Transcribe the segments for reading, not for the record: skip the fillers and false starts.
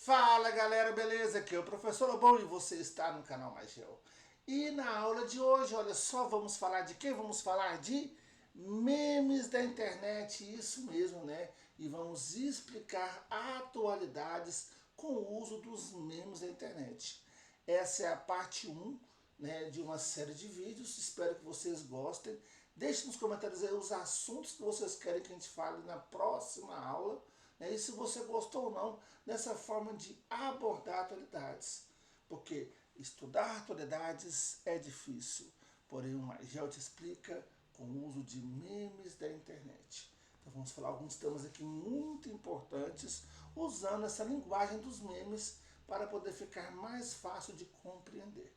Fala galera, beleza? Aqui é o professor Lobão e você está no canal Magel. E na aula de hoje, olha só, vamos falar de quê? Vamos falar de memes da internet, isso mesmo, né? E vamos explicar atualidades com o uso dos memes da internet. Essa é a parte 1, né, de uma série de vídeos, espero que vocês gostem. Deixe nos comentários aí os assuntos que vocês querem que a gente fale na próxima aula, né, e se você gostou ou não dessa forma de abordar atualidades. Porque estudar atualidades é difícil, porém o Magel te explica com o uso de memes da internet. Então vamos falar alguns temas aqui muito importantes, usando essa linguagem dos memes para poder ficar mais fácil de compreender.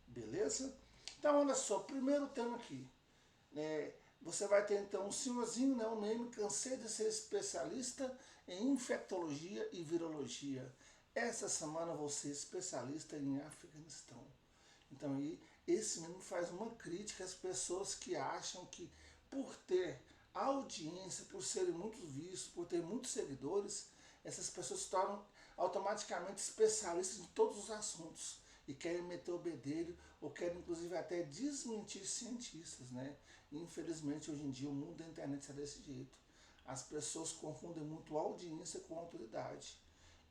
Beleza? Então olha só, primeiro tema aqui, né? Você vai ter então um senhorzinho, né, um meme, cansei de ser especialista em infectologia e virologia. Essa semana vou ser especialista em Afeganistão. Então aí, esse meme faz uma crítica às pessoas que acham que por ter audiência, por serem muito vistos, por ter muitos seguidores, essas pessoas se tornam automaticamente especialistas em todos os assuntos e querem meter o bedelho ou querem inclusive até desmentir cientistas, né? Infelizmente hoje em dia o mundo da internet é desse jeito. As pessoas confundem muito audiência com autoridade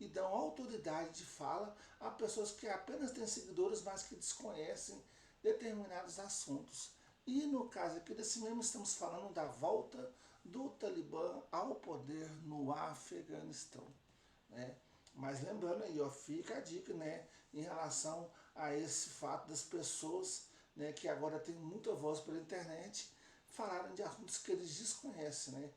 e dão autoridade de fala a pessoas que apenas têm seguidores, mas que desconhecem determinados assuntos. E no caso aqui desse mesmo, estamos falando da volta do Talibã ao poder no Afeganistão, né? Mas lembrando aí, ó, fica a dica, né, em relação a esse fato das pessoas, né, que agora tem muita voz pela internet, falarem de assuntos que eles desconhecem, né?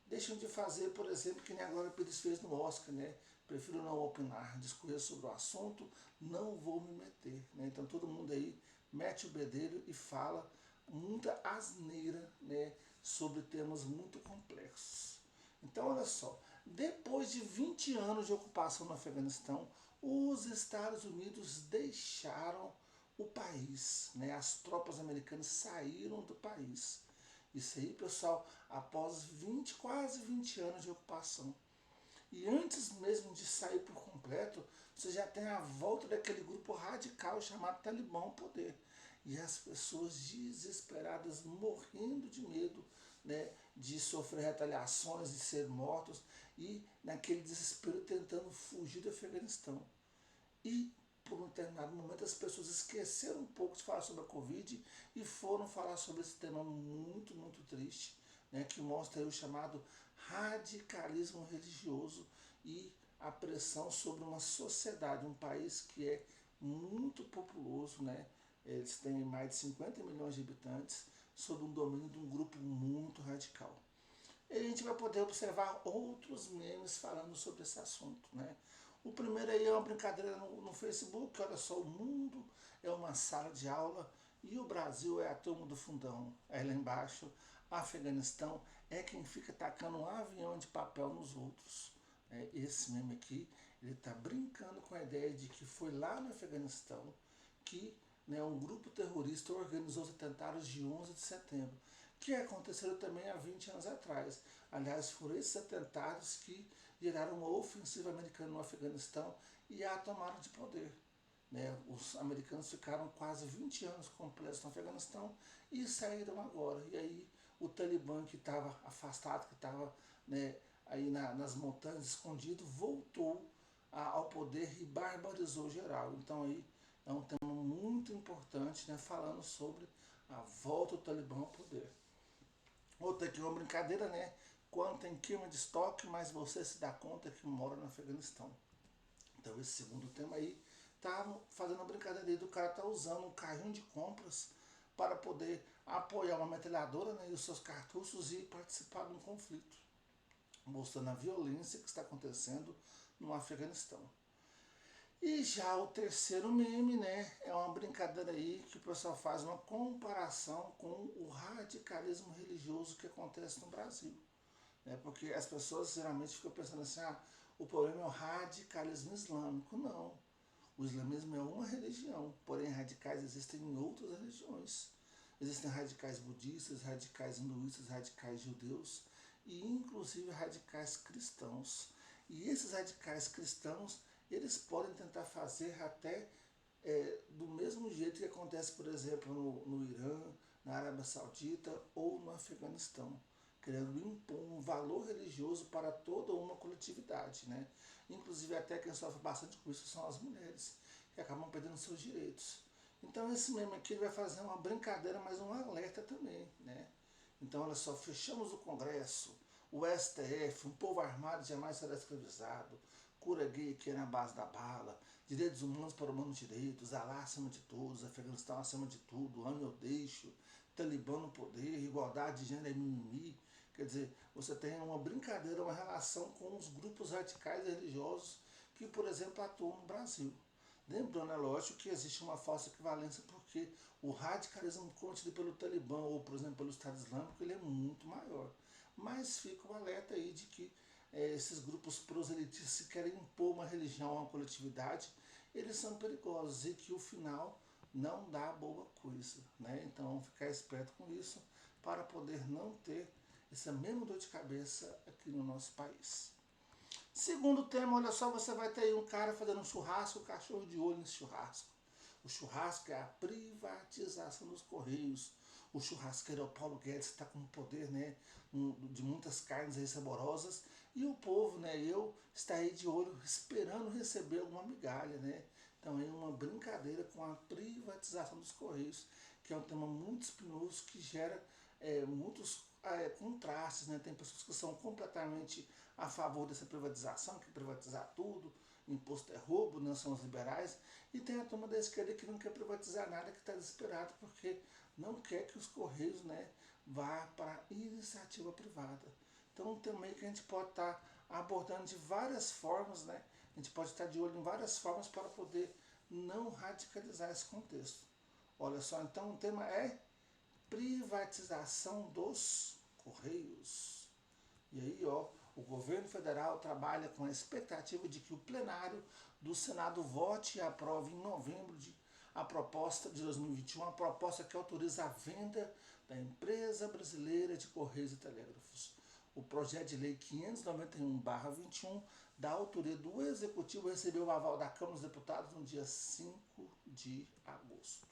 Deixam de fazer, por exemplo, que nem a Glória Pires fez no Oscar, né? Prefiro não opinar, discorrer sobre o assunto, não vou me meter, né? Então todo mundo aí mete o bedelho e fala muita asneira, né, sobre temas muito complexos. Então olha só, depois de 20 anos de ocupação no Afeganistão, os Estados Unidos deixaram o país, né? As tropas americanas saíram do país. Isso aí, pessoal, após quase 20 anos de ocupação. E antes mesmo de sair por completo, você já tem a volta daquele grupo radical chamado Talibã ao poder. E as pessoas desesperadas, morrendo de medo, né, de sofrer retaliações, de ser mortos, e naquele desespero tentando fugir do Afeganistão. E por um determinado momento as pessoas esqueceram um pouco de falar sobre a Covid e foram falar sobre esse tema muito, muito triste, né, que mostra aí o chamado radicalismo religioso e a pressão sobre uma sociedade, um país que é muito populoso, né? Eles têm mais de 50 milhões de habitantes, sob um domínio de um grupo muito radical. E a gente vai poder observar outros memes falando sobre esse assunto, né? O primeiro aí é uma brincadeira no Facebook, olha só, o mundo é uma sala de aula e o Brasil é a turma do fundão. Aí lá embaixo, Afeganistão é quem fica tacando um avião de papel nos outros. Esse meme aqui, ele está brincando com a ideia de que foi lá no Afeganistão que, né, um grupo terrorista organizou os atentados de 11 de setembro, que aconteceram também há 20 anos atrás. Aliás, foram esses atentados que geraram uma ofensiva americana no Afeganistão e a tomaram de poder. Né? Os americanos ficaram quase 20 anos completos no Afeganistão e saíram agora. E aí o Talibã, que estava afastado, que estava, né, aí nas montanhas escondido, voltou ao poder e barbarizou geral. Então aí é um tema muito importante, né, falando sobre a volta do Talibã ao poder. Outra aqui, uma brincadeira, né? Quando tem queima de estoque, mas você se dá conta que mora no Afeganistão. Então esse segundo tema aí, tá fazendo uma brincadeira aí do cara tá usando um carrinho de compras para poder apoiar uma metralhadora, né, e os seus cartuchos e participar de um conflito, mostrando a violência que está acontecendo no Afeganistão. E já o terceiro meme, né, é uma brincadeira aí que o pessoal faz uma comparação com o radicalismo religioso que acontece no Brasil. Né, porque as pessoas geralmente ficam pensando assim, ah, o problema é o radicalismo islâmico. Não. O islamismo é uma religião, porém radicais existem em outras religiões. Existem radicais budistas, radicais hinduístas, radicais judeus e inclusive radicais cristãos. E esses radicais cristãos, eles podem tentar fazer até do mesmo jeito que acontece, por exemplo, no Irã, na Arábia Saudita ou no Afeganistão, querendo impor um valor religioso para toda uma coletividade, né? Inclusive até quem sofre bastante com isso são as mulheres, que acabam perdendo seus direitos. Então esse meme aqui ele vai fazer uma brincadeira, mas um alerta também, né? Então olha só, fechamos o Congresso, o STF, um povo armado jamais será escravizado, cura gay que é na base da bala, direitos humanos para humanos direitos, Alá acima de todos, Afeganistão acima de tudo, ame ou deixo, Talibã no poder, igualdade de gênero é mimimi. Quer dizer, você tem uma brincadeira, uma relação com os grupos radicais religiosos que, por exemplo, atuam no Brasil. Lembrando, é lógico que existe uma falsa equivalência porque o radicalismo cometido pelo Talibã ou, por exemplo, pelo Estado Islâmico, ele é muito maior. Mas fica o alerta aí de que esses grupos proselitistas que querem impor uma religião a uma coletividade, eles são perigosos e que o final não dá boa coisa. Né? Então vamos ficar esperto com isso para poder não ter essa mesma dor de cabeça aqui no nosso país. Segundo tema, olha só, você vai ter aí um cara fazendo um churrasco, o cachorro de olho nesse churrasco. O churrasco é a privatização dos Correios. O churrasqueiro é o Paulo Guedes, que está com poder, né, de muitas carnes aí saborosas. E o povo, né, eu, está aí de olho esperando receber alguma migalha, né. Então é uma brincadeira com a privatização dos Correios, que é um tema muito espinhoso, que gera muitos contrastes, né? Tem pessoas que são completamente a favor dessa privatização, que privatizar tudo, imposto é roubo, não são os liberais, e tem a turma da esquerda que não quer privatizar nada, que está desesperado porque não quer que os Correios, né, vá para a iniciativa privada. Então também que a gente pode estar abordando de várias formas, né? A gente pode estar de olho em várias formas para poder não radicalizar esse contexto. Olha só, então o tema é privatização dos Correios. E aí, ó, o governo federal trabalha com a expectativa de que o plenário do Senado vote e aprove em novembro a proposta de 2021, a proposta que autoriza a venda da Empresa Brasileira de Correios e Telégrafos. O projeto de lei 591/21, da autoria do Executivo, recebeu o aval da Câmara dos Deputados no dia 5 de agosto.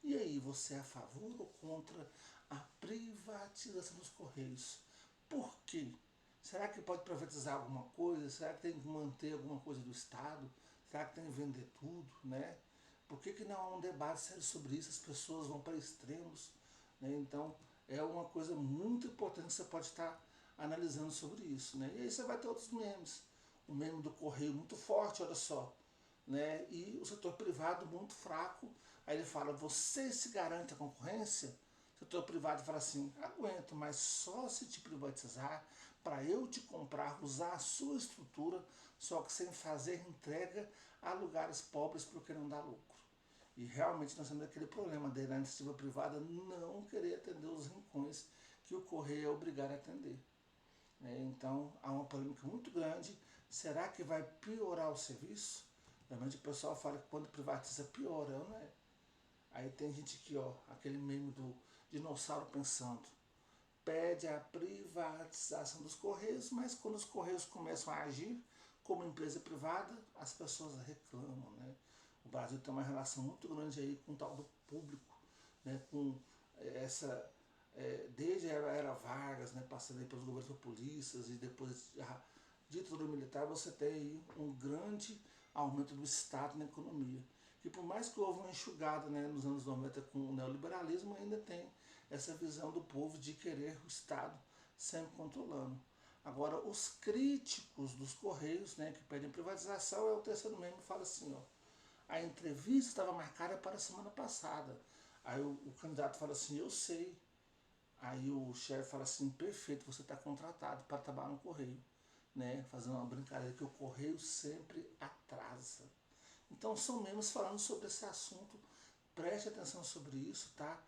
E aí, você é a favor ou contra a privatização dos Correios? Por quê? Será que pode privatizar alguma coisa? Será que tem que manter alguma coisa do Estado? Será que tem que vender tudo? Né? Por que não há um debate sério sobre isso? As pessoas vão para extremos. Né? Então, é uma coisa muito importante que você pode estar analisando sobre isso. Né? E aí você vai ter outros memes. O meme do Correio muito forte, olha só. Né? E o setor privado muito fraco. Aí ele fala, você se garante a concorrência? O setor privado fala assim, aguento, mas só se te privatizar para eu te comprar, usar a sua estrutura, só que sem fazer entrega a lugares pobres porque não dá lucro. E realmente nós temos aquele problema da iniciativa privada não querer atender os rincões que o Correio é obrigado a atender. Então há uma polêmica muito grande. Será que vai piorar o serviço? Realmente o pessoal fala que quando privatiza piora, não é? Aí tem gente que, ó, aquele meme do dinossauro pensando, pede a privatização dos Correios, mas quando os Correios começam a agir como empresa privada, as pessoas reclamam, né? O Brasil tem uma relação muito grande aí com o tal do público, né? Com essa, desde a era Vargas, né? Passando aí pelos governos populistas e depois a ditadura militar, você tem aí um grande aumento do Estado na economia. Que por mais que houve uma enxugada, né, nos anos 90 com o neoliberalismo, ainda tem essa visão do povo de querer o Estado sempre controlando. Agora, os críticos dos Correios, né, que pedem privatização, é o terceiro meme que fala assim, ó, a entrevista estava marcada para a semana passada. Aí o candidato fala assim, eu sei. Aí o chefe fala assim, perfeito, você está contratado para trabalhar no Correio. Né, fazendo uma brincadeira que o Correio sempre atrasa. Então são memes falando sobre esse assunto, preste atenção sobre isso, tá?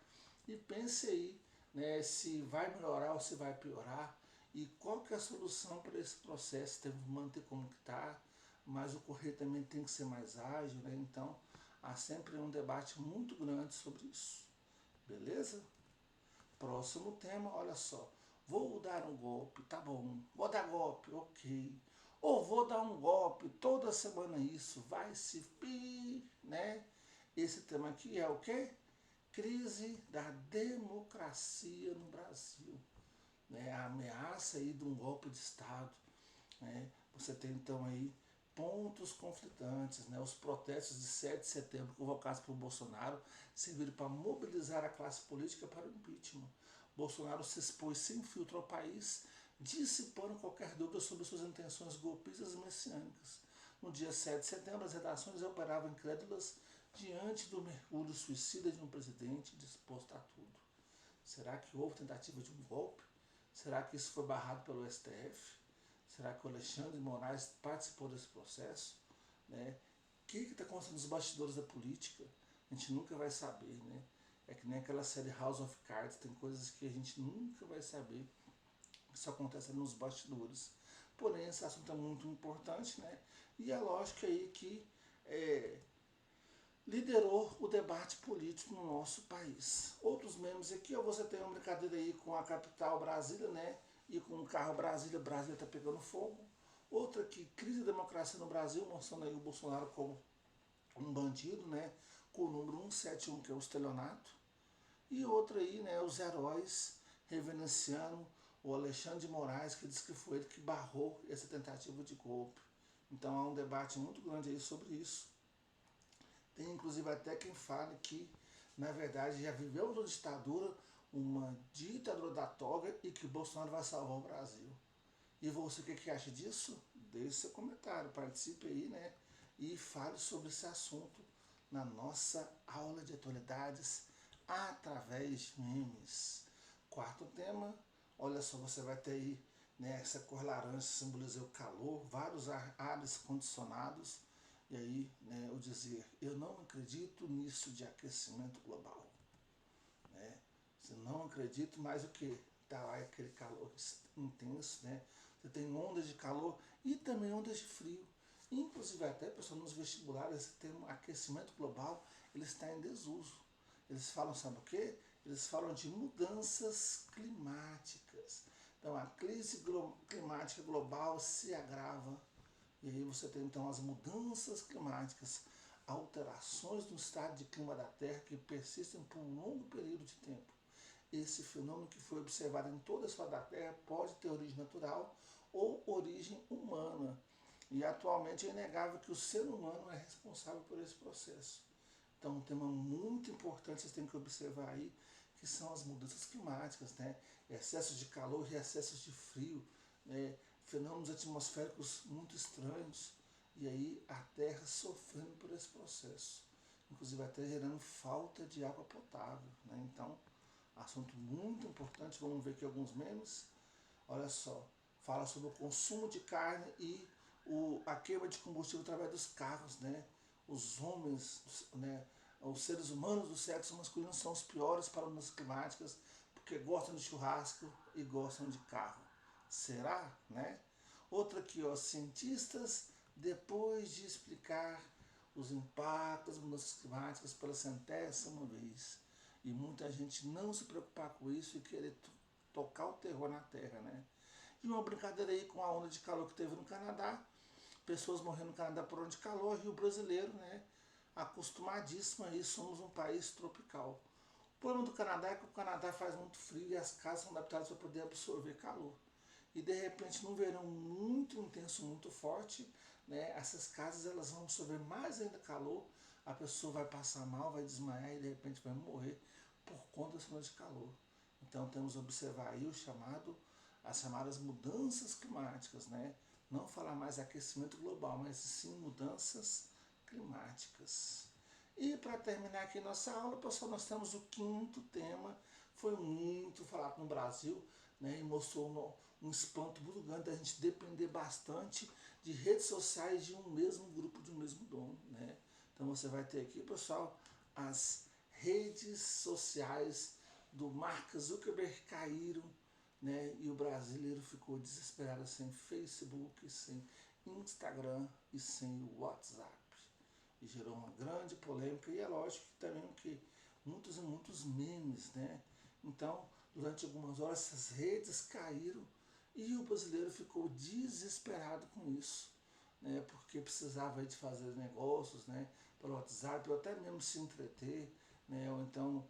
E pense aí, né, se vai melhorar ou se vai piorar e qual que é a solução para esse processo. Tem que manter como que está, mas o Correio também tem que ser mais ágil, né? Então há sempre um debate muito grande sobre isso, beleza? Próximo tema, olha só. Vou dar um golpe, tá bom. Vou dar golpe, ok. ou vou dar um golpe, toda semana isso, vai se né? Esse tema aqui é o quê? Crise da democracia no Brasil, né? A ameaça aí de um golpe de Estado, né? Você tem então aí pontos conflitantes, né? Os protestos de 7 de setembro convocados por Bolsonaro serviram para mobilizar a classe política para o impeachment. Bolsonaro se expôs sem filtro ao país, dissipando qualquer dúvida sobre suas intenções golpistas e messiânicas. No dia 7 de setembro, as redações operavam incrédulas diante do mergulho suicida de um presidente disposto a tudo. Será que houve tentativa de um golpe? Será que isso foi barrado pelo STF? Será que o Alexandre de Moraes participou desse processo? Né? O que está acontecendo nos bastidores da política? A gente nunca vai saber, né? É que nem aquela série House of Cards, tem coisas que a gente nunca vai saber. Isso acontece nos bastidores. Porém, esse assunto é muito importante, né? E é lógico aí que liderou o debate político no nosso país. Outros memes aqui, ó, você tem uma brincadeira aí com a capital Brasília, né? E com o carro Brasília, Brasília está pegando fogo. Outra aqui, crise da democracia no Brasil, mostrando aí o Bolsonaro como um bandido, né? Com o número 171, que é o estelionato. E outra aí, né? Os heróis reverenciando o Alexandre de Moraes, que diz que foi ele que barrou essa tentativa de golpe. Então há um debate muito grande aí sobre isso. Tem inclusive até quem fale que, na verdade, já vivemos uma ditadura da toga e que Bolsonaro vai salvar o Brasil. E você, o que acha disso? Deixe seu comentário, participe aí, né? E fale sobre esse assunto na nossa aula de atualidades através de memes. Quarto tema, olha só, você vai ter aí, né, essa cor laranja simboliza o calor, vários ares condicionados, e aí, né, o dizer, eu não acredito nisso de aquecimento global. Né? Você não acredito, mas o que? Tá lá aquele calor intenso, né? Você tem ondas de calor e também ondas de frio. Inclusive até, pessoal, nos vestibulares, esse termo aquecimento global, ele está em desuso. Eles falam, sabe o quê? Eles falam de mudanças climáticas. Então a crise climática global se agrava. E aí você tem então as mudanças climáticas, alterações do estado de clima da Terra que persistem por um longo período de tempo. Esse fenômeno que foi observado em toda a história da Terra pode ter origem natural ou origem humana. E atualmente é inegável que o ser humano é responsável por esse processo. Então, um tema muito importante vocês têm que observar aí, que são as mudanças climáticas, né? Excessos de calor e excessos de frio, né? Fenômenos atmosféricos muito estranhos, e aí a Terra sofrendo por esse processo, inclusive até gerando falta de água potável, né? Então, assunto muito importante, vamos ver aqui alguns memes. Olha só, fala sobre o consumo de carne e a queima de combustível através dos carros, né? Os homens, né? Os seres humanos do sexo masculino são os piores para as climáticas porque gostam de churrasco e gostam de carro. Será, né? Outra aqui, ó, cientistas, depois de explicar os impactos das mudanças climáticas pela centésima vez, e muita gente não se preocupar com isso e querer tocar o terror na Terra, né? E uma brincadeira aí com a onda de calor que teve no Canadá, pessoas morrendo no Canadá por onda de calor, e o brasileiro, né, acostumadíssimo a isso, somos um país tropical. O problema do Canadá é que o Canadá faz muito frio e as casas são adaptadas para poder absorver calor. E de repente, num verão muito intenso, muito forte, né, essas casas elas vão absorver mais ainda calor, a pessoa vai passar mal, vai desmaiar e de repente vai morrer por conta dessa onda de calor. Então temos que observar aí as chamadas mudanças climáticas, né? Não falar mais aquecimento global, mas sim mudanças climáticas. E para terminar aqui nossa aula, pessoal, nós temos o quinto tema, foi muito falado no Brasil, né, e mostrou um espanto muito grande da gente depender bastante de redes sociais de um mesmo grupo, de um mesmo dono. Né? Então você vai ter aqui, pessoal, as redes sociais do Mark Zuckerberg caíram, né, e o brasileiro ficou desesperado sem Facebook, sem Instagram e sem WhatsApp. E gerou uma grande polêmica, e é lógico que também que muitos e muitos memes, né? Então, durante algumas horas essas redes caíram E o brasileiro ficou desesperado com isso, né, porque precisava de fazer negócios, né, pelo WhatsApp, ou até mesmo se entreter, né, ou então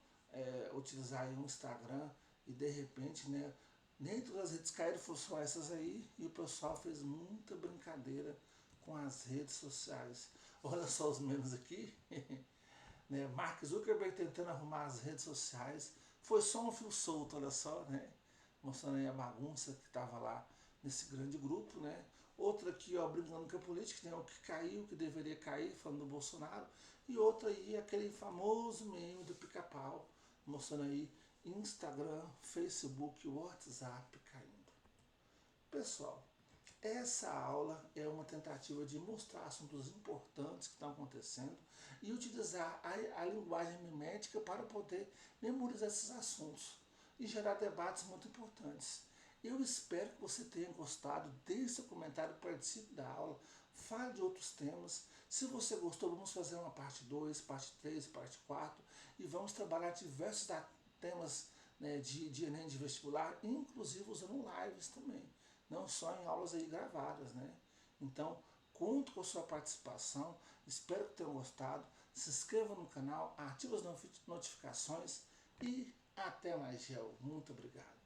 utilizar aí um Instagram, e de repente, né, nem todas as redes caíram, foram só essas aí, e o pessoal fez muita brincadeira com as redes sociais. Olha só os memes aqui, né, Mark Zuckerberg tentando arrumar as redes sociais, foi só um fio solto, olha só, né, mostrando aí a bagunça que estava lá nesse grande grupo, né? Outra aqui, ó, brincando com a política, né? O que caiu, o que deveria cair, falando do Bolsonaro. E outra aí, aquele famoso meme do pica-pau, mostrando aí Instagram, Facebook, WhatsApp caindo. Pessoal, essa aula é uma tentativa de mostrar assuntos importantes que estão acontecendo e utilizar a linguagem mimética para poder memorizar esses assuntos e gerar debates muito importantes. Eu espero que você tenha gostado, deixe seu comentário, participe da aula, fale de outros temas. Se você gostou, vamos fazer uma parte 2, parte 3, parte 4 e vamos trabalhar diversos temas, né, de Enem de vestibular, inclusive usando lives também, não só em aulas aí gravadas, né? Então, conto com a sua participação, espero que tenham gostado, se inscreva no canal, ative as notificações e até mais, Gel. Muito obrigado.